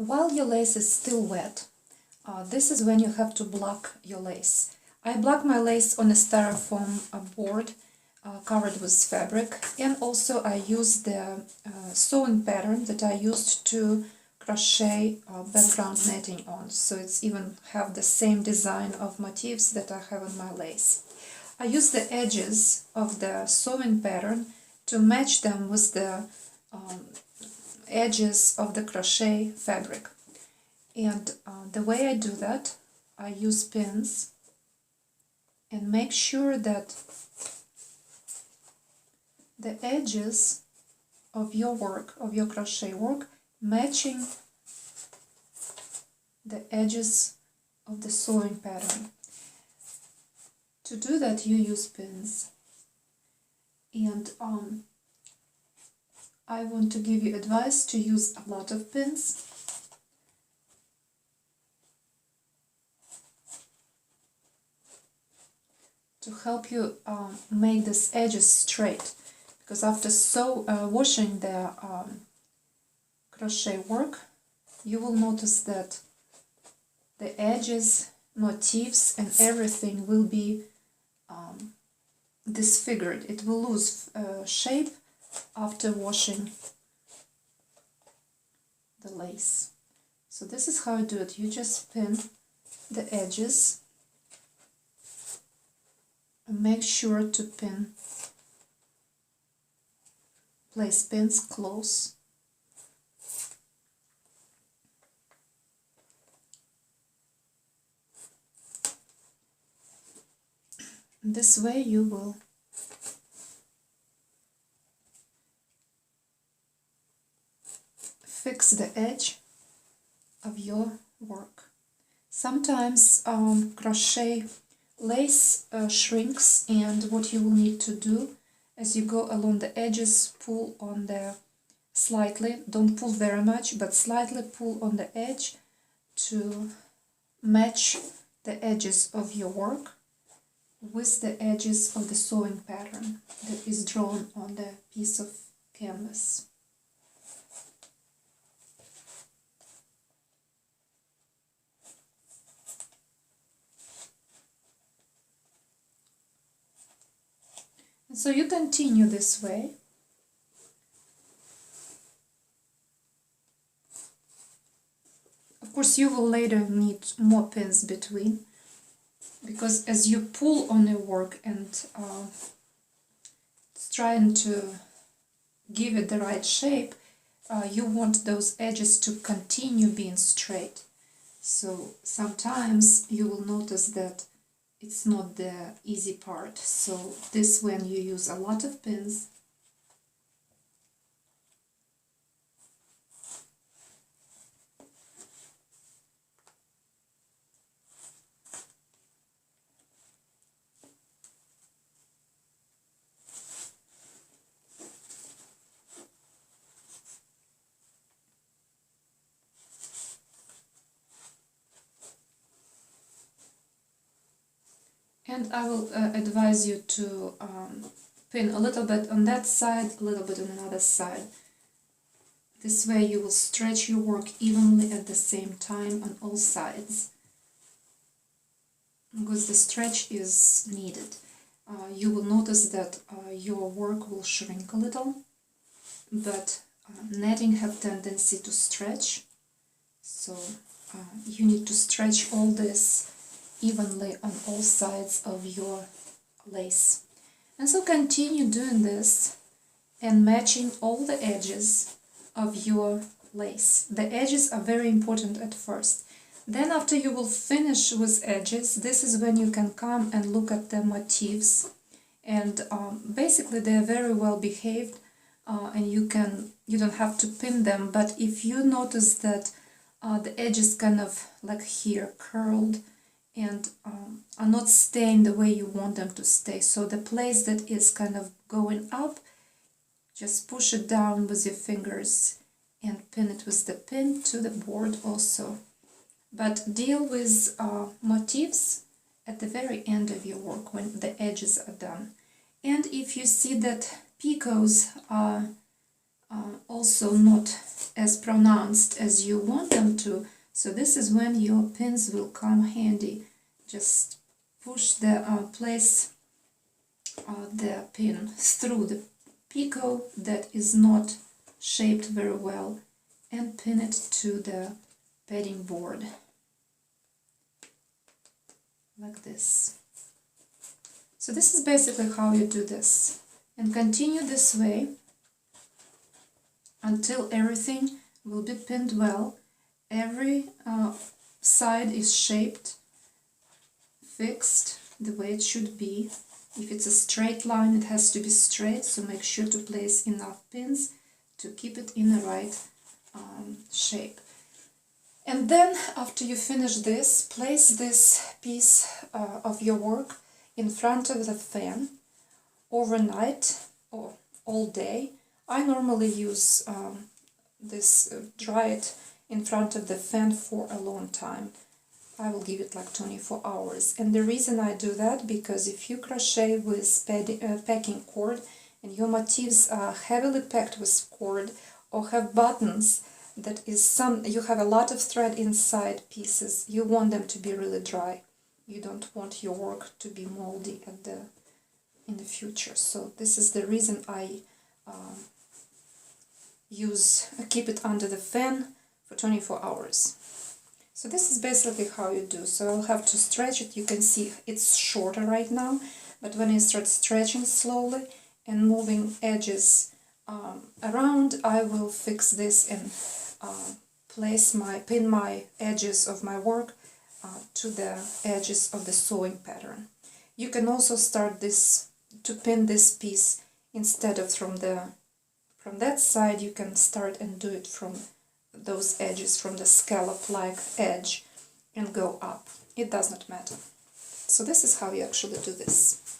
While your lace is still wet, this is when you have to block your lace. I block my lace on a styrofoam board covered with fabric, and also I use the sewing pattern that I used to crochet background netting on, so it's even have the same design of motifs that I have on my lace. I use the edges of the sewing pattern to match them with the edges of the crochet fabric. And the way I do that, I use pins and make sure that the edges of your work, of your crochet work, matching the edges of the sewing pattern. To do that, you use pins. And I want to give you advice to use a lot of pins. To help you make these edges straight, because after washing the crochet work, you will notice that the edges, motifs and everything will be disfigured. It will lose shape after washing the lace. So this is how I do it. You just pin the edges. Make sure to place pins close. This way you will fix the edge of your work. Sometimes crochet lace shrinks, and what you will need to do as you go along the edges, pull on the slightly, don't pull very much, but slightly pull on the edge to match the edges of your work with the edges of the sewing pattern that is drawn on the piece of canvas. And so you continue this way. Of course, you will later need more pins between, because as you pull on your work and it's trying to give it the right shape, you want those edges to continue being straight. So sometimes you will notice that it's not the easy part. So this when you use a lot of pins. And I will advise you to pin a little bit on that side, a little bit on another side. This way you will stretch your work evenly at the same time on all sides, because the stretch is needed. You will notice that your work will shrink a little, but netting have tendency to stretch, so you need to stretch all this evenly on all sides of your lace. And so continue doing this and matching all the edges of your lace. The edges are very important at first. Then after you will finish with edges, this is when you can come and look at the motifs, and basically they are very well behaved, and you don't have to pin them. But if you notice that the edges kind of like here curled and are not staying the way you want them to stay, so the place that is kind of going up, just push it down with your fingers and pin it with the pin to the board also. But deal with motifs at the very end of your work when the edges are done. And if you see that picots are also not as pronounced as you want them to, so this is when your pins will come handy. Just push the place the pin through the picot that is not shaped very well and pin it to the padding board like this. So this is basically how you do this, and continue this way until everything will be pinned well. Every side is shaped, fixed the way it should be. If it's a straight line, it has to be straight, so make sure to place enough pins to keep it in the right shape. And then after you finish this, place this piece of your work in front of the fan overnight or all day. I normally use this dry it in front of the fan for a long time. I will give it like 24 hours. And the reason I do that, because if you crochet with packing cord and your motifs are heavily packed with cord or have buttons that is you have a lot of thread inside pieces, you want them to be really dry. You don't want your work to be moldy in the future. So this is the reason I keep it under the fan for 24 hours. So this is basically how you do. So I'll have to stretch it. You can see it's shorter right now, but when you start stretching slowly and moving edges around, I will fix this and pin my edges of my work to the edges of the sewing pattern. You can also start to pin this piece instead of from that side. You can start and do it from those edges, from the scallop-like edge, and go up. It does not matter. So this is how you actually do this.